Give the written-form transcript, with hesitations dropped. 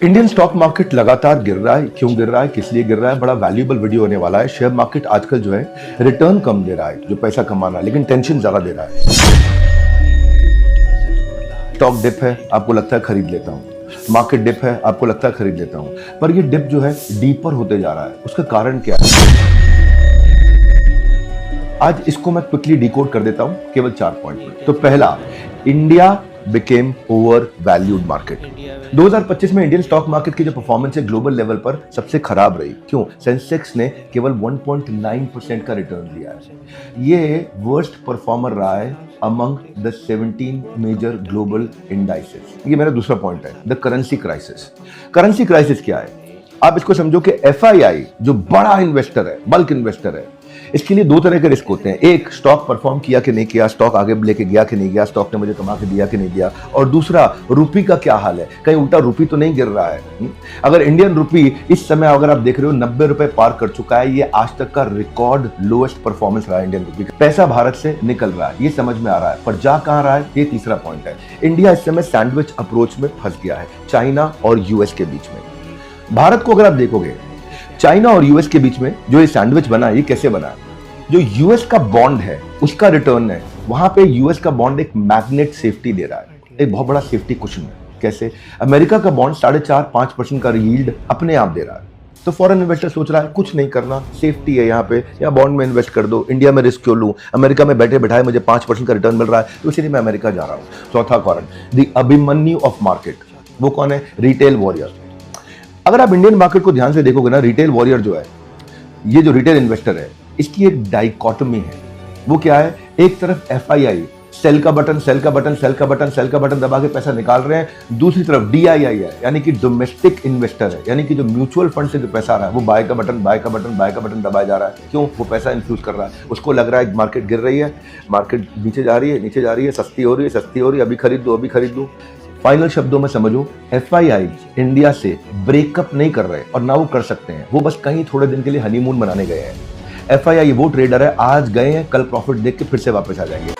Indian stock market लगातार गिर रहा है। क्यों गिर रहा है, किस लिए गिर रहा है, बड़ा वैल्यूएबल वीडियो होने वाला है। शेयर मार्केट आजकल जो है रिटर्न कम दे रहा है, जो पैसा कमाना है, लेकिन टेंशन ज्यादा दे रहा है। स्टॉक डिप है, आपको लगता है खरीद लेता हूं। मार्केट डिप है, आपको लगता है खरीद लेता हूं, पर ये डिप जो है डीपर होते जा रहा है। उसका कारण क्या है, आज इसको मैं क्विकली डिकोड कर देता हूं केवल 4 पॉइंट में। तो पहला, India became over valued market. 2025 में इंडियन स्टॉक मार्केट की जो परफॉर्मेंस है ग्लोबल लेवल पर सबसे खराब रही। क्यों? सेंसेक्स ने केवल 1.9% का रिटर्न दिया है। ये वर्स्ट परफॉर्मर रहा है among the 17 major global indices. ये मेरा दूसरा पॉइंट है, the currency crisis. Currency crisis क्या है, आप इसको समझो कि FII जो बड़ा इन्वेस्टर है, बल्क इन्वेस्टर है, इसके लिए दो तरह के रिस्क होते हैं। एक, स्टॉक परफॉर्म किया कि नहीं किया, स्टॉक आगे लेके गया कि नहीं गया, स्टॉक ने मुझे कमा के दिया कि नहीं दिया। और दूसरा, रुपी का क्या हाल है, कहीं उल्टा रुपी तो नहीं गिर रहा है। अगर इंडियन रुपी इस समय अगर आप देख रहे हो 90 रुपए पार कर चुका है, ये आज तक का रिकॉर्ड लोएस्ट परफॉर्मेंस रहा है इंडियन रुपी का। पैसा भारत से निकल रहा है, ये समझ में आ रहा है, पर जा कहां रहा है, ये तीसरा पॉइंट है। इंडिया इस समय सैंडविच अप्रोच में फंस गया है, चाइना और यूएस के बीच में। भारत को अगर आप देखोगे, चाइना और यूएस के बीच में जो ये सैंडविच बना है, ये कैसे बना है? जो यूएस का बॉन्ड है उसका रिटर्न है, वहां पे यूएस का बॉन्ड एक मैग्नेट सेफ्टी दे रहा है, एक बहुत बड़ा सेफ्टी कुशन है। कैसे? अमेरिका का बॉन्ड 4.5-5% का यील्ड अपने आप दे रहा है। तो फॉरेन इन्वेस्टर सोच रहा है कुछ नहीं करना, सेफ्टी है यहाँ पे, या बॉन्ड में इन्वेस्ट कर दो, इंडिया में रिस्क क्यों लूं, अमेरिका में बैठे बैठाए मुझे 5% का रिटर्न मिल रहा है, तो इसलिए मैं अमेरिका जा रहा हूं। चौथा कारण, द अभिमन्यु ऑफ मार्केट। वो कौन है? Retail warrior. अगर आप इंडियन मार्केट को ध्यान से देखोगे ना, रिटेल वॉरियर जो है, ये जो रिटेल इन्वेस्टर है, इसकी एक डाइकोटमी है। वो क्या है? एक तरफ FII सेल का बटन, सेल का बटन, सेल का बटन, सेल का बटन दबा के पैसा निकाल रहे हैं। दूसरी तरफ DII है, यानी कि डोमेस्टिक इन्वेस्टर है, यानी कि जो म्यूचुअल फंड से जो पैसा आ रहा है, वो बाय का बटन, बाय का बटन, बाय का बटन दबाया जा रहा है। क्यों? वो पैसा इन्फ्यूज कर रहा है। उसको लग रहा है मार्केट गिर रही है, मार्केट नीचे जा रही है, नीचे जा रही है, सस्ती हो रही है, सस्ती हो रही है, अभी खरीद दो, अभी खरीद दो। फाइनल शब्दों में समझो, FII इंडिया से ब्रेकअप नहीं कर रहे और ना वो कर सकते हैं। वो बस कहीं थोड़े दिन के लिए हनीमून मनाने गए हैं। FII वो ट्रेडर है, आज गए हैं, कल प्रॉफिट देख के फिर से वापस आ जाएंगे।